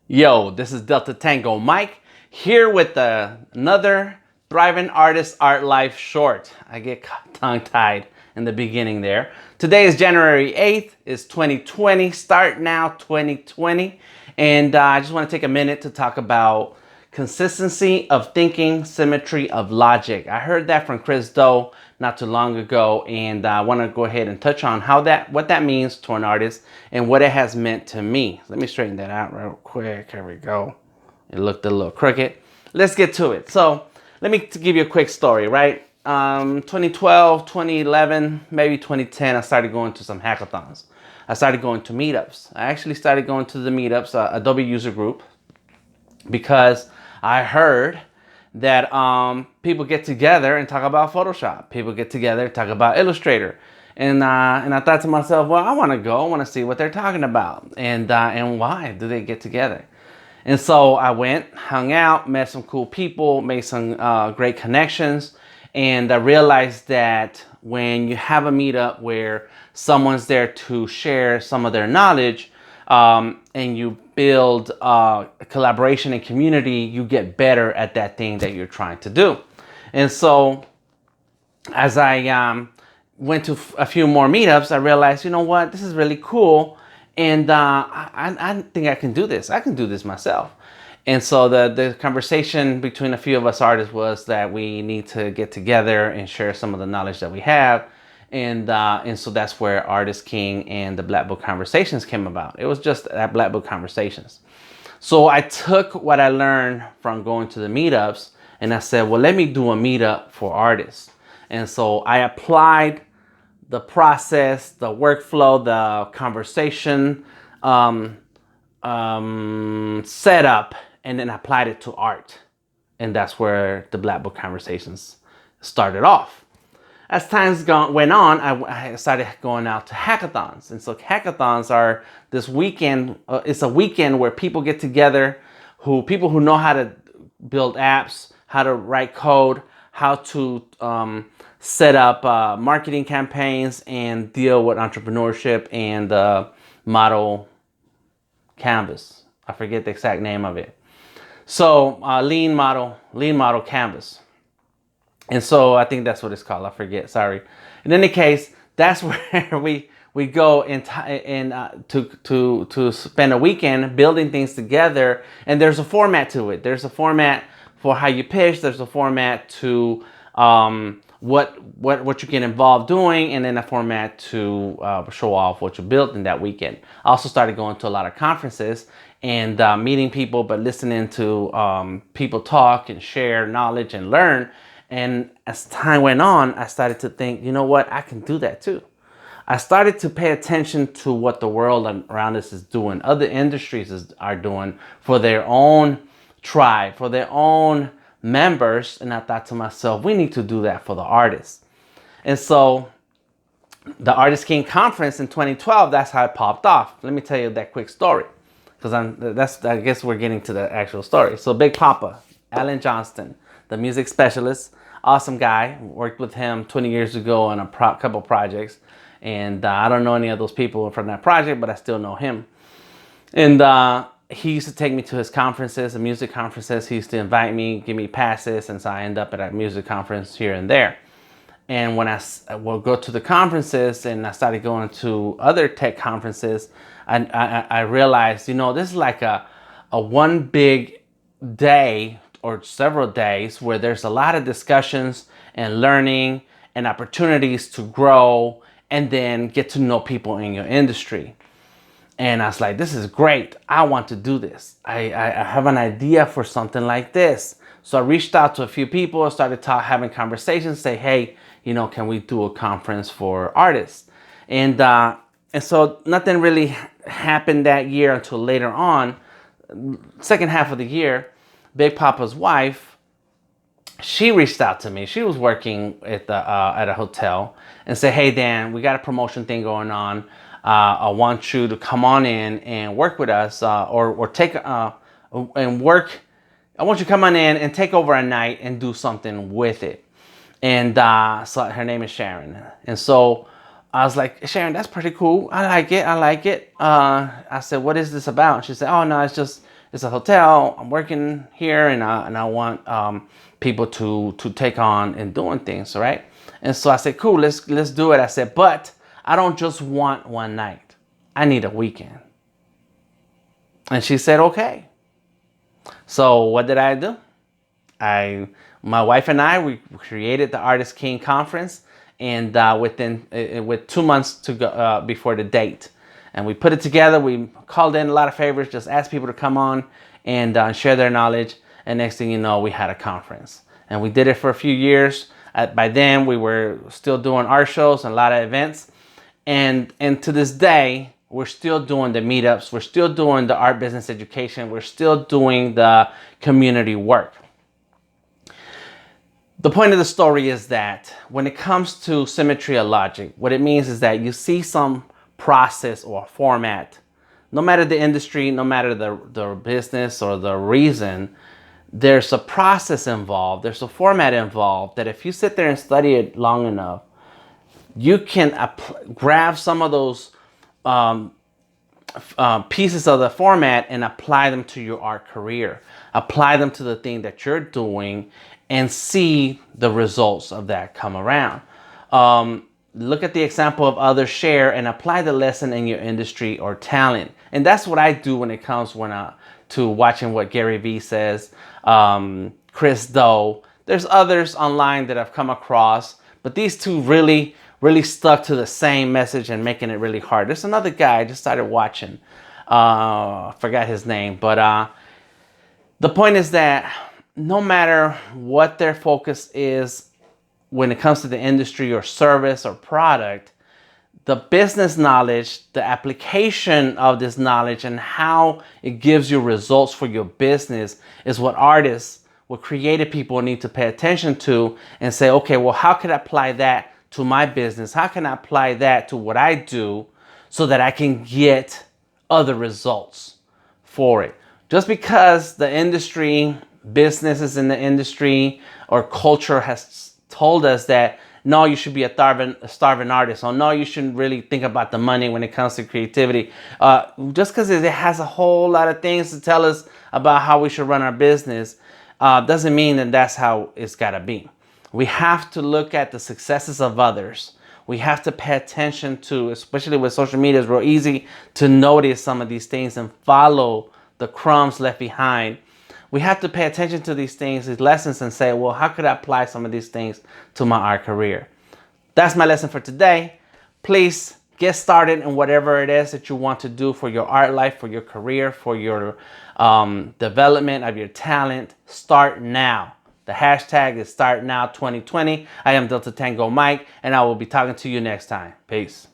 Yo, this is Delta Tango Mike here with another Thriving Artist Art Life short. I get tongue-tied in the beginning there. Today is January 8th. It's 2020. Start now 2020. And I just want to take a minute to talk about consistency of thinking, symmetry of logic. I heard that from Chris Doe not too long ago, and I want to go ahead and touch on what that means to an artist and what it has meant to me. Let me straighten that out real quick. Here we go. It looked a little crooked. Let's get to it. So let me give you a quick story, right? 2012, 2011, maybe 2010, I started going to some hackathons. I started going to meetups. I actually started going to the meetups, Adobe user group, because I heard that people get together and talk about Photoshop. People get together and talk about Illustrator. And I thought to myself, well, I want to go. I want to see what they're talking about. And why do they get together? And so I went, hung out, met some cool people, made some great connections. And I realized that when you have a meetup where someone's there to share some of their knowledge, and you build collaboration and community, you get better at that thing that you're trying to do. And so as I went to a few more meetups, I realized, you know what, this is really cool. And I think I can do this. I can do this myself. And so the conversation between a few of us artists was that we need to get together and share some of the knowledge that we have. And so that's where Artist King and the Black Book Conversations came about. It was just that Black Book Conversations. So I took what I learned from going to the meetups and I said, well, let me do a meetup for artists. And so I applied the process, the workflow, the conversation setup, and then applied it to art. And that's where the Black Book Conversations started off. As times went on, I started going out to hackathons. And so hackathons are this weekend. It's a weekend where people get together, people who know how to build apps, how to write code, how to set up marketing campaigns and deal with entrepreneurship and model canvas. I forget the exact name of it. So lean model canvas. And so I think that's what it's called. I forget. Sorry. In any case, that's where we go to spend a weekend building things together. And there's a format to it. There's a format for how you pitch. There's a format to what you get involved doing, and then a format to show off what you built in that weekend. I also started going to a lot of conferences and meeting people, but listening to people talk and share knowledge and learn. And as time went on, I started to think, you know what, I can do that too. I started to pay attention to what the world around us is doing, other industries are doing for their own tribe, for their own members. And I thought to myself, we need to do that for the artists. And so the Artist King Conference in 2012, that's how it popped off. Let me tell you that quick story, because I guess we're getting to the actual story. So Big Papa, Alan Johnston, the music specialist, awesome guy. Worked with him 20 years ago on a couple projects. And I don't know any of those people from that project, but I still know him. And he used to take me to his conferences, the music conferences. He used to invite me, give me passes, and so I end up at a music conference here and there. And when I will go to the conferences and I started going to other tech conferences, I realized, you know, this is like a one big day or several days where there's a lot of discussions and learning and opportunities to grow and then get to know people in your industry. And I was like, this is great. I want to do this. I have an idea for something like this. So I reached out to a few people, started having conversations, say, hey, you know, can we do a conference for artists? And so nothing really happened that year until later on, second half of the year. Big Papa's wife, she reached out to me. She was working at a hotel and said, hey, Dan, we got a promotion thing going on. I want you to come on in and work with us or take and work. I want you to come on in and take over a night and do something with it. And so her name is Sharon. And so I was like, Sharon, that's pretty cool. I like it. I said, what is this about? She said, oh, no, it's just it's a hotel. I'm working here, and I want people to take on and doing things, right? And so I said, cool, let's do it. I said, but I don't just want one night. I need a weekend. And she said, okay. So what did I do? My wife and I, we created the Artist King Conference, and with 2 months to go before the date, and we put it together. We called in a lot of favors, just asked people to come on and share their knowledge. And next thing you know, we had a conference, and we did it for a few years. By then, we were still doing art shows and a lot of events, and to this day, we're still doing the meetups. We're still doing the art business education. We're still doing the community work. The point of the story is that when it comes to symmetry of logic, what it means is that you see some process or format, no matter the industry, no matter the business or the reason, there's a process involved, there's a format involved that if you sit there and study it long enough, you can grab some of those pieces of the format and apply them to your art career, apply them to the thing that you're doing, and see the results of that come around. Look at the example of others share and apply the lesson in your industry or talent. And that's what I do when it comes to watching what Gary Vee says, Chris Do. There's others online that I've come across, but these two really stuck to the same message and making it really hard. There's another guy I just started watching. Forgot his name, but the point is that no matter what their focus is when it comes to the industry or service or product, the business knowledge, the application of this knowledge and how it gives you results for your business is what artists, what creative people need to pay attention to and say, okay, well, how can I apply that to my business? How can I apply that to what I do so that I can get other results for it? Just because the industry, businesses in the industry or culture has told us that no, you should be a starving artist, or no, you shouldn't really think about the money when it comes to creativity. Just because it has a whole lot of things to tell us about how we should run our business doesn't mean that that's how it's got to be. We have to look at the successes of others. We have to pay attention to, especially with social media, it's real easy to notice some of these things and follow the crumbs left behind. We have to pay attention to these things, these lessons, and say, well, how could I apply some of these things to my art career? That's my lesson for today. Please get started in whatever it is that you want to do for your art life, for your career, for your development of your talent. Start now. The hashtag is Start Now 2020. I am Delta Tango Mike, and I will be talking to you next time. Peace.